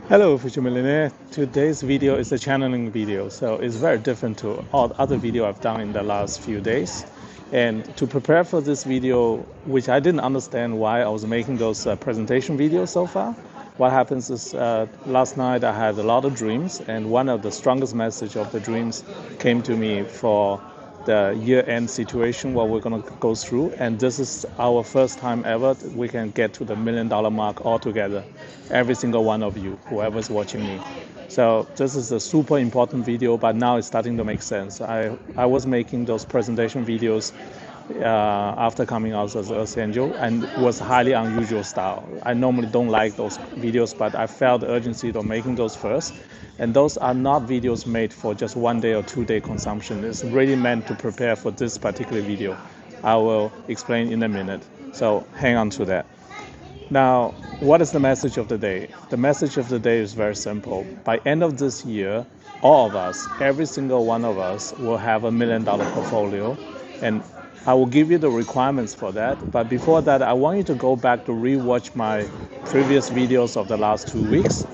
Hello, Future Millionaire. Today's video is a channeling video, so it's very different to all other video I've done in the last few days. And to prepare for this video, which I didn't understand why I was making those presentation videos so far, what happens is last night I had a lot of dreams, and one of the strongest message of the dreams came to me for the year-end situation what we're going to go through, and this is our first time ever we can get to the $1 million mark all together, every single one of you, whoever's watching me. So this is a super important video, but now it's starting to make sense. I was making those presentation videos after coming out as Earth Angel, and it was highly unusual style. I normally don't like those videos, but I felt the urgency of making those first. And those are not videos made for just 1 day or 2 day consumption. It's really meant to prepare for this particular video. I will explain in a minute, so hang on to that. Now, what is the message of the day? The message of the day is very simple. By end of this year, all of us, every single one of us, will have $1 million portfolio, and I will give you the requirements for that. But before that, I want you to go back to rewatch my previous videos of the last 2 weeks,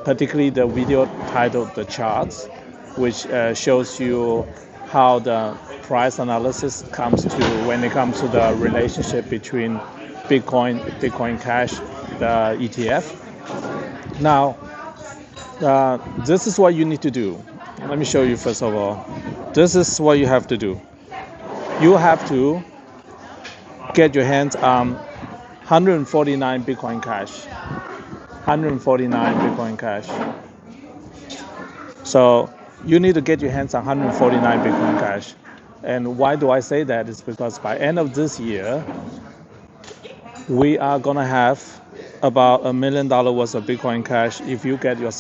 particularly the video titled The Charts, which shows you how the price analysis comes to when it comes to the relationship between Bitcoin Cash, the ETF. Now, this is what you need to do. Let me show you first of all. This is what you have to do. You have to get your hands on 149 Bitcoin Cash. 149 Bitcoin Cash. So you need to get your hands on 149 Bitcoin Cash. And why do I say that? It's because by end of this year, we are gonna have about $1 million worth of Bitcoin Cash if you get your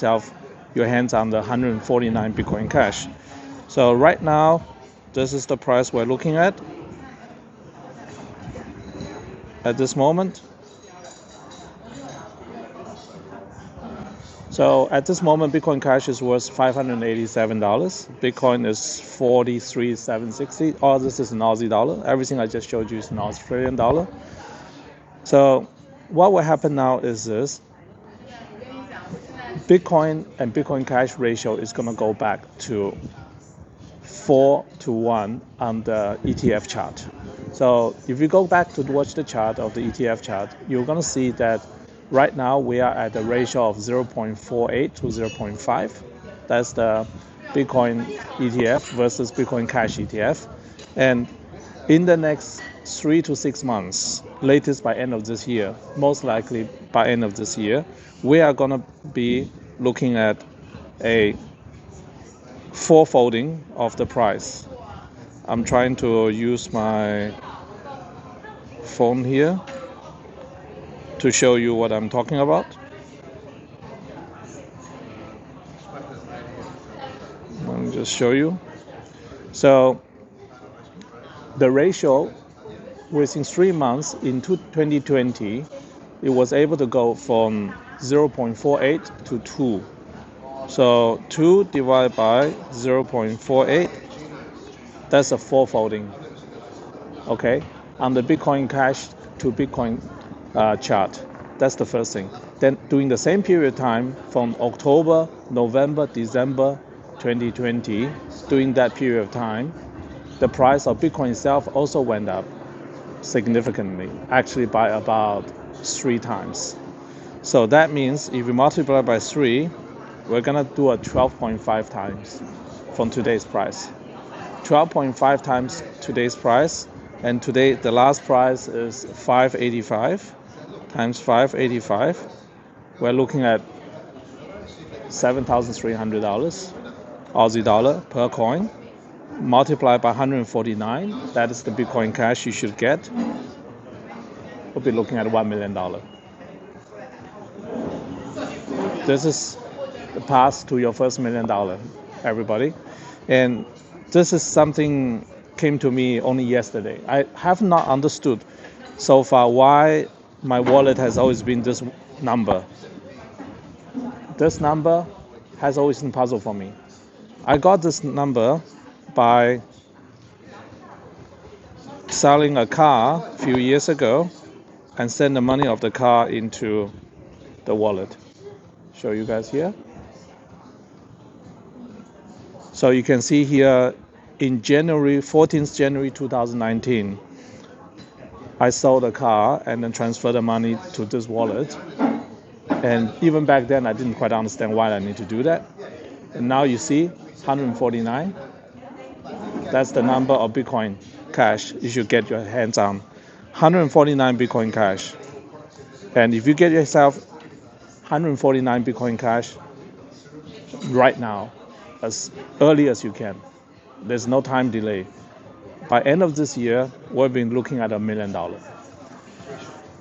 hands on the 149 Bitcoin Cash. So right now, this is the price we're looking at this moment. So at this moment, Bitcoin Cash is worth $587. Bitcoin is 43,760. All this is an Aussie dollar. Everything I just showed you is an Australian dollar. So what will happen now is this. Bitcoin and Bitcoin Cash ratio is going to go back to 4-to-1 on the ETF chart. So if you go back to watch the chart of the ETF chart, you're going to see that right now we are at a ratio of 0.48 to 0.5. That's the Bitcoin ETF versus Bitcoin Cash ETF. And in the next 3 to 6 months, latest by end of this year, most likely by end of this year, we are going to be looking at a fourfolding of the price. I'm trying to use my phone here to show you what I'm talking about. Let me just show you. So the ratio within 3 months in 2020, it was able to go from 0.48 to 2. So 2 divided by 0.48, that's a fourfolding. Okay, on the Bitcoin Cash to Bitcoin chart. That's the first thing. Then during the same period of time, from October, November, December 2020, during that period of time, the price of Bitcoin itself also went up significantly, actually by about 3 times. So that means if we multiply by 3, we're gonna do a 12.5 times from today's price. 12.5 times today's price, and today the last price is 585 times 585. We're looking at $7,300 Aussie dollar per coin. Multiplied by 149, that is the Bitcoin Cash you should get. We'll be looking at $1 million. This is the path to your first $1 million, everybody. And this is something came to me only yesterday. I have not understood so far why my wallet has always been this number. This number has always been a puzzle for me. I got this number by selling a car a few years ago and send the money of the car into the wallet. Show you guys here. So you can see here in 14th January 2019, I sold a car and then transferred the money to this wallet. And even back then, I didn't quite understand why I need to do that. And now you see 149. That's the number of Bitcoin Cash you should get your hands on. 149 Bitcoin Cash. And if you get yourself 149 Bitcoin Cash right now, as early as you can, there's no time delay. By end of this year, we've been looking at $1 million.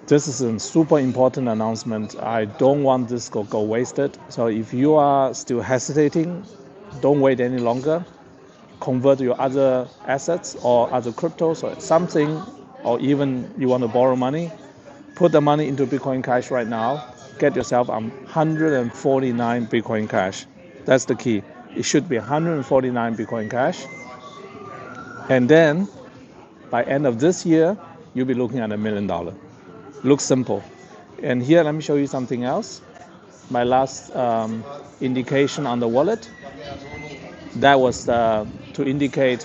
This is a super important announcement. I don't want this to go wasted. So if you are still hesitating, don't wait any longer. Convert your other assets or other cryptos or something, or even you want to borrow money, put the money into Bitcoin Cash right now. Get yourself 149 Bitcoin Cash. That's the key. It should be 149 Bitcoin Cash. And then by end of this year, you'll be looking at $1 million. Looks simple. And here, let me show you something else. My last indication on the wallet, that was to indicate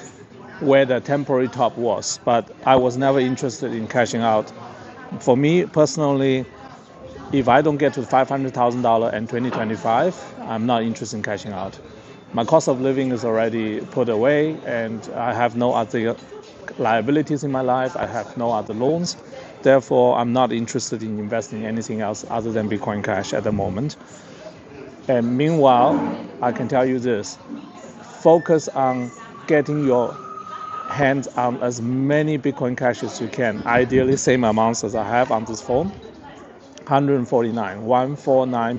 where the temporary top was, but I was never interested in cashing out. For me personally, if I don't get to $500,000 in 2025, I'm not interested in cashing out. My cost of living is already put away, and I have no other liabilities in my life. I have no other loans. Therefore, I'm not interested in investing anything else other than Bitcoin Cash at the moment. And meanwhile, I can tell you this. Focus on getting your hands on as many Bitcoin Cash as you can. Ideally, same amounts as I have on this phone. 149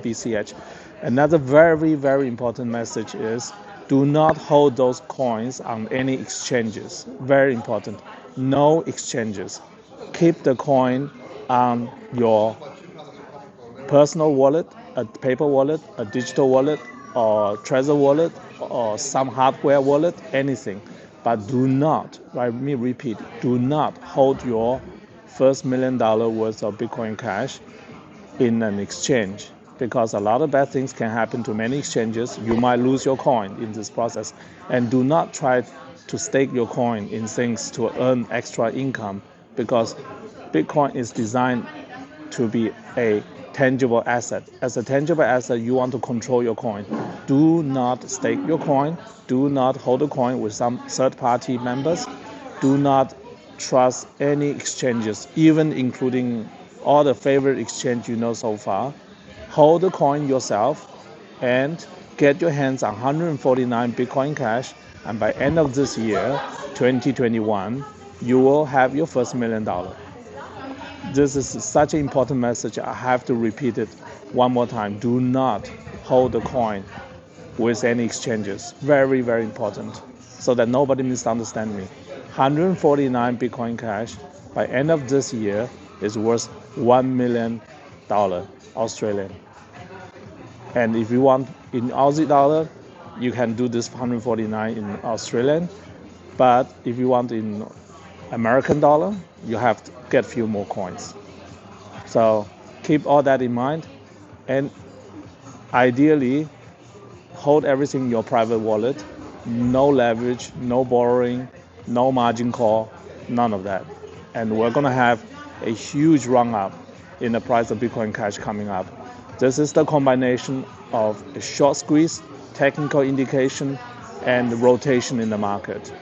BCH. Another very, very important message is do not hold those coins on any exchanges. Very important. No exchanges. Keep the coin on your personal wallet, a paper wallet, a digital wallet, or Trezor wallet, or some hardware wallet, anything. But do not, let me repeat, do not hold your first $1 million worth of Bitcoin Cash in an exchange, because a lot of bad things can happen to many exchanges. You might lose your coin in this process. And do not try to stake your coin in things to earn extra income, because Bitcoin is designed to be a tangible asset. As a tangible asset, you want to control your coin. Do not stake your coin. Do not hold a coin with some third-party members. Do not trust any exchanges, even including all the favorite exchange you know so far. Hold the coin yourself and get your hands on 149 Bitcoin Cash. And by end of this year, 2021, you will have your first $1 million. This is such an important message. I have to repeat it one more time. Do not hold the coin with any exchanges. Very, very important, so that nobody misunderstands me. 149 Bitcoin Cash by end of this year is worth $1 million Australian. And if you want in Aussie dollar, you can do this 149 in Australian. But if you want in American dollar, you have to get a few more coins. So keep all that in mind, and ideally hold everything in your private wallet. No leverage, no borrowing, no margin call, none of that. And we're gonna have a huge run up in the price of Bitcoin Cash coming up. This is the combination of a short squeeze, technical indication, and rotation in the market.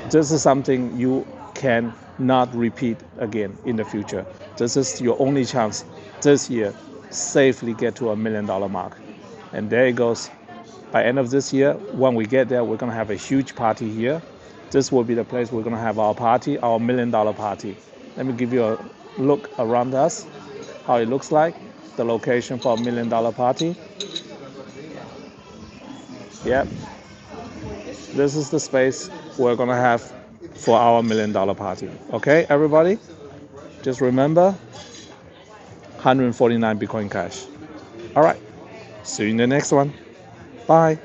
This is something you can not repeat again in the future. This is your only chance this year safely get to $1 million mark. And there it goes. By end of this year, when we get there, we're going to have a huge party here. This will be the place we're going to have our party, our $1 million party. Let me give you a look around us, how it looks like, the location for $1 million party. Yep. This is the space we're going to have for our $1 million party. Okay, everybody? Just remember, 149 Bitcoin Cash. All right. See you in the next one. Bye.